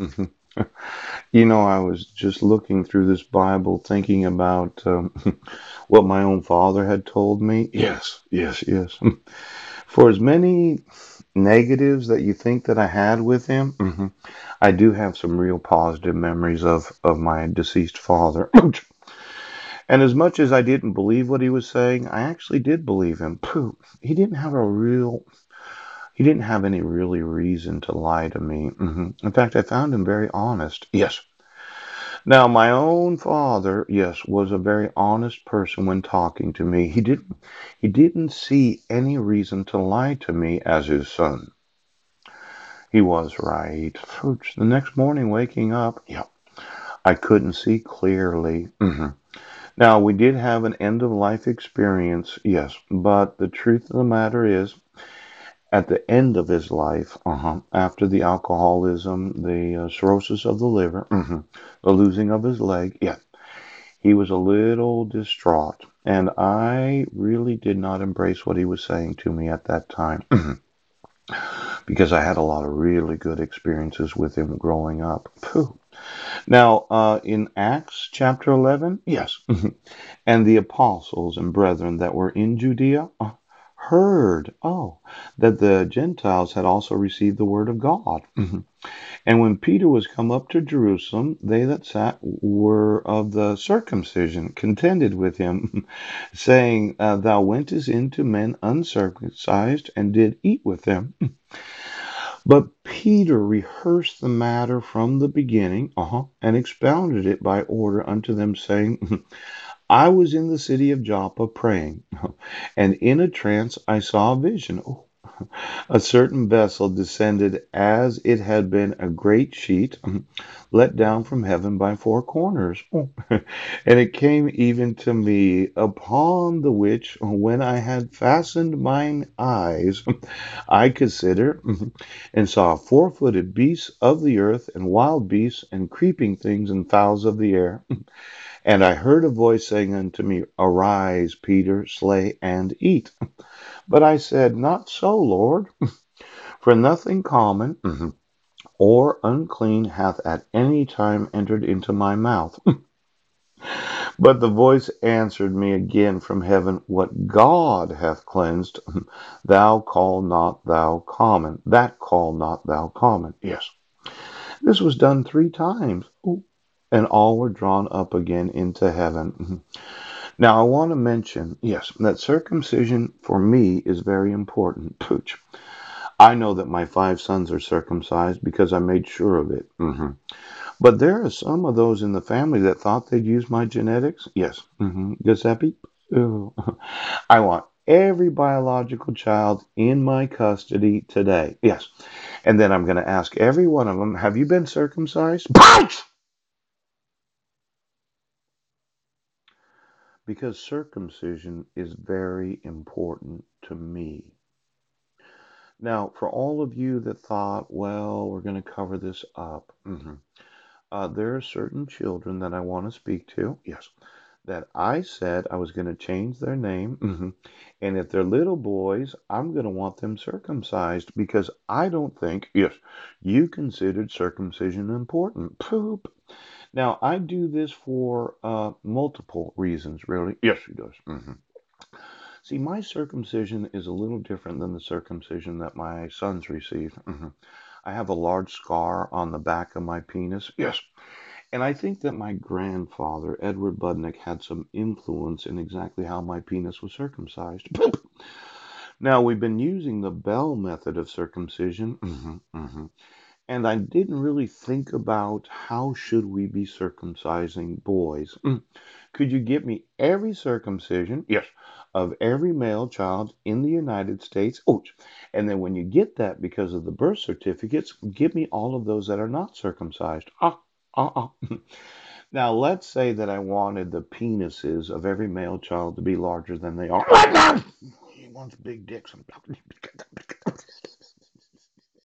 I was just looking through this Bible thinking about what my own father had told me. Yes, yes, yes. For as many negatives that you think that I had with him, I do have some real positive memories of my deceased father. And as much as I didn't believe what he was saying, I actually did believe him. Pooh, he didn't have any really reason to lie to me. In fact, I found him very honest. Yes. Now, my own father, yes, was a very honest person when talking to me. He didn't see any reason to lie to me as his son. He was right. Pooch, the next morning waking up, yeah, I couldn't see clearly. Now, we did have an end of life experience, yes, but the truth of the matter is, at the end of his life, after the alcoholism, the cirrhosis of the liver, the losing of his leg, yeah, he was a little distraught. And I really did not embrace what he was saying to me at that time because I had a lot of really good experiences with him growing up. Phew. Now, in Acts chapter 11, yes, and the apostles and brethren that were in Judea heard, that the Gentiles had also received the word of God. And when Peter was come up to Jerusalem, they that sat were of the circumcision contended with him, saying, Thou wentest into men uncircumcised, and did eat with them. But Peter rehearsed the matter from the beginning, and expounded it by order unto them, saying, I was in the city of Joppa praying, and in a trance I saw a vision. A certain vessel descended as it had been a great sheet let down from heaven by four corners. And it came even to me, upon the which, when I had fastened mine eyes, I considered and saw four-footed beasts of the earth, and wild beasts, and creeping things, and fowls of the air. And I heard a voice saying unto me, Arise, Peter, slay and eat. But I said, Not so, Lord, for nothing common or unclean hath at any time entered into my mouth. But the voice answered me again from heaven, What God hath cleansed, thou call not thou common. That call not thou common. Yes. This was done three times. Ooh. And all were drawn up again into heaven. Now, I want to mention, yes, that circumcision for me is very important. Pooch. I know that my five sons are circumcised because I made sure of it. But there are some of those in the family that thought they'd use my genetics. Yes. Giuseppe? Ooh. I want every biological child in my custody today. Yes. And then I'm going to ask every one of them, have you been circumcised? Pounce! Because circumcision is very important to me. Now, for all of you that thought, well, we're going to cover this up, there are certain children that I want to speak to, yes, that I said I was going to change their name. And if they're little boys, I'm going to want them circumcised because I don't think, yes, you considered circumcision important. Poop. Now, I do this for multiple reasons, really. Yes, he does. See, my circumcision is a little different than the circumcision that my sons received. I have a large scar on the back of my penis. Yes. And I think that my grandfather, Edward Budnick, had some influence in exactly how my penis was circumcised. Now, we've been using the Bell method of circumcision, and I didn't really think about how should we be circumcising boys. Could you give me every circumcision? Yes. Of every male child in the United States. Oh, and then when you get that because of the birth certificates, give me all of those that are not circumcised. Now, let's say that I wanted the penises of every male child to be larger than they are. He wants big dicks.